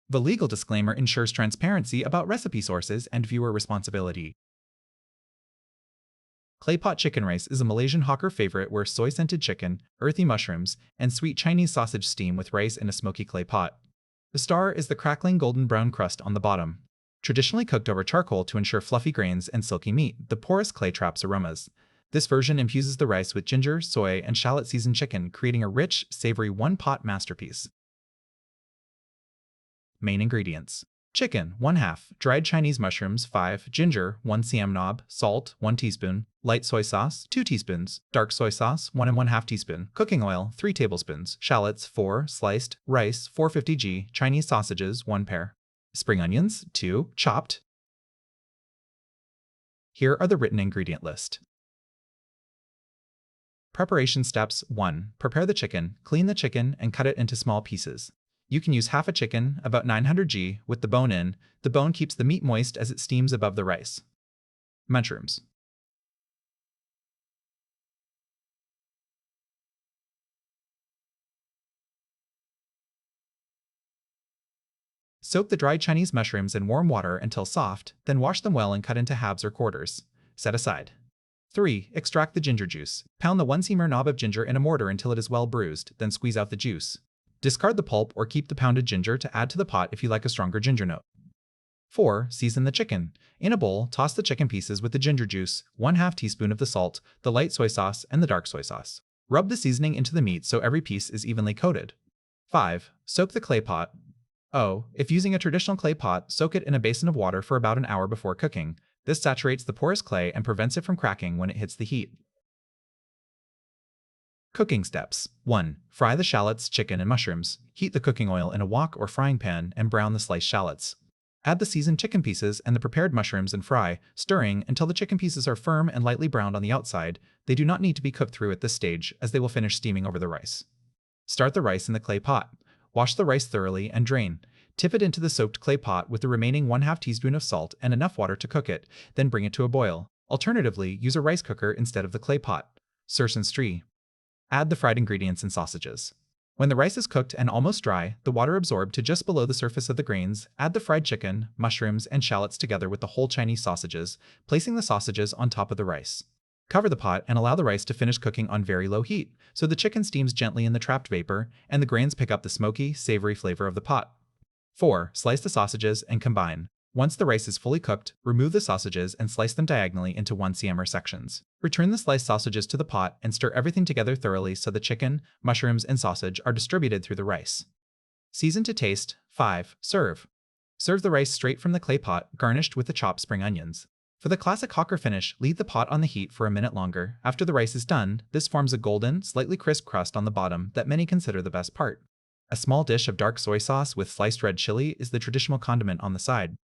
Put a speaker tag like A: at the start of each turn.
A: The legal disclaimer ensures transparency about recipe sources and viewer responsibility. Claypot chicken rice is a Malaysian hawker favorite where soy-scented chicken, earthy mushrooms, and sweet Chinese sausage steam with rice in a smoky clay pot. The star is the crackling golden brown crust on the bottom. Traditionally cooked over charcoal to ensure fluffy grains and silky meat, the porous clay traps aromas. This version infuses the rice with ginger, soy, and shallot seasoned chicken, creating a rich, savory one-pot masterpiece. Main ingredients. Chicken, 1/2, dried Chinese mushrooms, 5, ginger, 1 cm knob, salt, 1 teaspoon, light soy sauce, 2 teaspoons, dark soy sauce, 1 1/2 teaspoon, cooking oil, 3 tablespoons, shallots, 4, sliced, rice, 450 g, Chinese sausages, 1 pair. Spring onions, 2, chopped. Here are the written ingredient list. Preparation steps. 1. Prepare the chicken, clean the chicken, and cut it into small pieces. You can use half a chicken, about 900 g, with the bone in. The bone keeps the meat moist as it steams above the rice. Mushrooms. Soak the dried Chinese mushrooms in warm water until soft, then wash them well and cut into halves or quarters. Set aside. 3. Extract the ginger juice. Pound the 1 cm knob of ginger in a mortar until it is well bruised, then squeeze out the juice. Discard the pulp or keep the pounded ginger to add to the pot if you like a stronger ginger note. 4. Season the chicken. In a bowl, toss the chicken pieces with the ginger juice, 1/2 teaspoon of the salt, the light soy sauce, and the dark soy sauce. Rub the seasoning into the meat so every piece is evenly coated. 5. Soak the clay pot. If using a traditional clay pot, soak it in a basin of water for about an hour before cooking. This saturates the porous clay and prevents it from cracking when it hits the heat. Cooking steps. 1. Fry the shallots, chicken, and mushrooms. Heat the cooking oil in a wok or frying pan and brown the sliced shallots. Add the seasoned chicken pieces and the prepared mushrooms and fry, stirring until the chicken pieces are firm and lightly browned on the outside. They do not need to be cooked through at this stage, as they will finish steaming over the rice. Start the rice in the clay pot. Wash the rice thoroughly and drain. Tip it into the soaked clay pot with the remaining 1/2 teaspoon of salt and enough water to cook it, then bring it to a boil. Alternatively, use a rice cooker instead of the clay pot. Serve and strain. Add the fried ingredients and sausages. When the rice is cooked and almost dry, the water absorbed to just below the surface of the grains, add the fried chicken, mushrooms, and shallots together with the whole Chinese sausages, placing the sausages on top of the rice. Cover the pot and allow the rice to finish cooking on very low heat, so the chicken steams gently in the trapped vapor, and the grains pick up the smoky, savory flavor of the pot. 4. Slice the sausages and combine. Once the rice is fully cooked, remove the sausages and slice them diagonally into 1 cm sections. Return the sliced sausages to the pot and stir everything together thoroughly so the chicken, mushrooms, and sausage are distributed through the rice. Season to taste. 5. Serve. Serve the rice straight from the clay pot, garnished with the chopped spring onions. For the classic hawker finish, leave the pot on the heat for a minute longer. After the rice is done, this forms a golden, slightly crisp crust on the bottom that many consider the best part. A small dish of dark soy sauce with sliced red chili is the traditional condiment on the side.